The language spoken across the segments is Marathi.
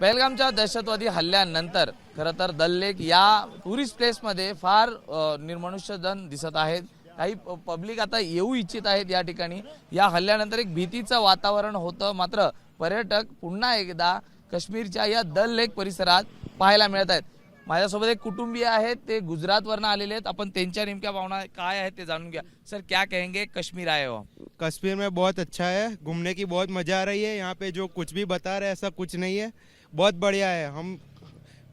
पहलगामच्या दहशतवादी हल्ल्यानंतर खरं तर दल लेक या टुरिस्ट प्लेसमध्ये फार निर्मनुष्यजन दिसत आहेत। काही पब्लिक आता येऊ इच्छित आहेत या ठिकाणी। या हल्ल्यानंतर एक भीतीचं वातावरण होतं, मात्र पर्यटक पुन्हा एकदा काश्मीरच्या या दल लेक परिसरात पाहायला मिळत आहेत। माझ्यासोबत एक कुटुंबीय आहेत, ते गुजरातवरून आलेले आहेत। आपण त्यांच्या नेमक्या भावना काय आहेत ते जाणून घ्या। सर, क्या कहेंगे, कश्मीर आए हो? कश्मीर में बहुत अच्छा है, घूमने की बहुत मज़ा आ रही है। यहाँ पे जो कुछ भी बता रहे हैं ऐसा कुछ नहीं है, बहुत बढ़िया है। हम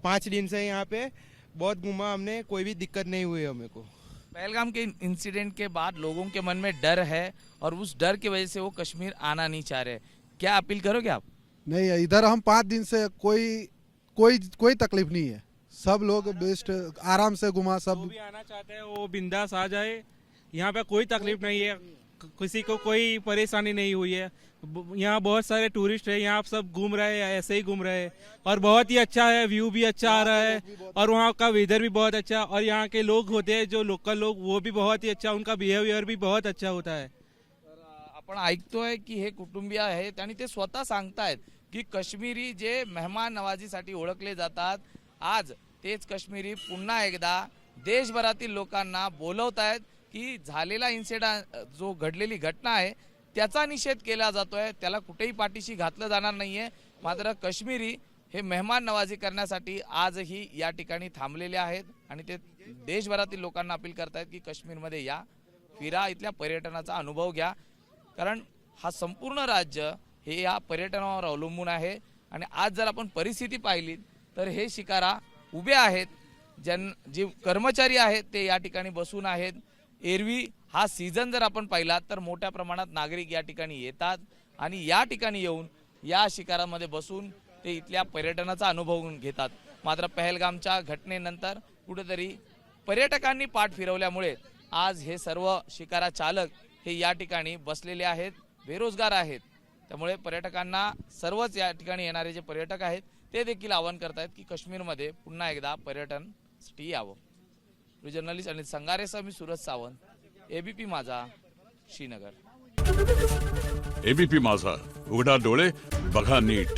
5 दिन से यहाँ पे बहुत घूमा हमने, कोई भी दिक्कत नहीं हुई हमें को। पहलगाम के इंसिडेंट के बाद लोगों के मन में डर है और उस डर की वजह से वो कश्मीर आना नहीं चाह रहे। क्या अपील करोगे आप? नहीं, इधर हम 5 दिन से कोई तकलीफ नहीं है। सब लोग बेस्ट आराम से घुमा, सब जो भी आना चाहते हैं वो बिंदास आ जाए। यहाँ पे कोई तकलीफ नहीं है, किसी को कोई परेशानी नहीं हुई है। यहाँ बहुत सारे टूरिस्ट हैं, यहाँ सब घूम रहे हैं, ऐसे ही घूम रहे हैं और बहुत ही अच्छा है, व्यू भी अच्छा आ रहा है और वहाँ का वेदर भी बहुत अच्छा। और यहाँ के लोग होते हैं जो लोकल लोग, वो भी बहुत ही अच्छा, उनका बिहेवियर भी बहुत अच्छा होता है। आपण ऐकतोय की हे कुटुंबीय आहेत आणि ते स्वतः सांगतायत की काश्मीरी जे मेहमान नवाजीसाठी ओळखले जातात, आज तेच काश्मीरी पुन्हा एकदा देशभरातील लोकांना बोलवतायत की झालेला इन्सिडेंट, जो घडलेली घटना आहे त्याचा निषेध केला जातोय। त्याला कुठेही पाठीशी घातलं जाणार नाहीये। मात्र काश्मीरी हे मेहमान नवाजी करण्यासाठी आजही या ठिकाणी थांबलेले आहेत आणि ते देशभरातील लोकांना अपील करतायत की काश्मीरमध्ये या, फिरा, इथल्या पर्यटनाचा अनुभव घ्या, कारण हा संपूर्ण राज्य हे या पर्यटनावर अवलंबून आहे। आणि आज जर आपण परिस्थिती पाहिली तर हे शिकारा उभे आहेत, जे कर्मचारी आहेत ते या ठिकाणी बसून आहेत। एरवी हा सीझन जर आपण पाहिला तर मोठ्या प्रमाणात नागरिक या ठिकाणी येतात आणि या ठिकाणी येऊन या शिकारामध्ये बसून ते इथल्या पर्यटनाचा अनुभव घेतात। मात्र पहलगामच्या घटनेनंतर कुठेतरी पर्यटकांनी पाठ फिरवल्यामुळे आज हे सर्व शिकारा चालक हे या ठिकाणी बसलेले आहेत, बेरोजगार आहेत। त्यामुळे पर्यटकांना, सर्वच या ठिकाणी येणारे जे पर्यटक आहेत ते देखील आवाहन करतायत की काश्मीरमध्ये पुन्हा एकदा पर्यटनसाठी यावं। जर्नलिस्ट अनिल संगारेसह मी सूरज सावंत, एबीपी माझा, श्रीनगर। एबीपी माझा, उघडा डोळे बघा नीट।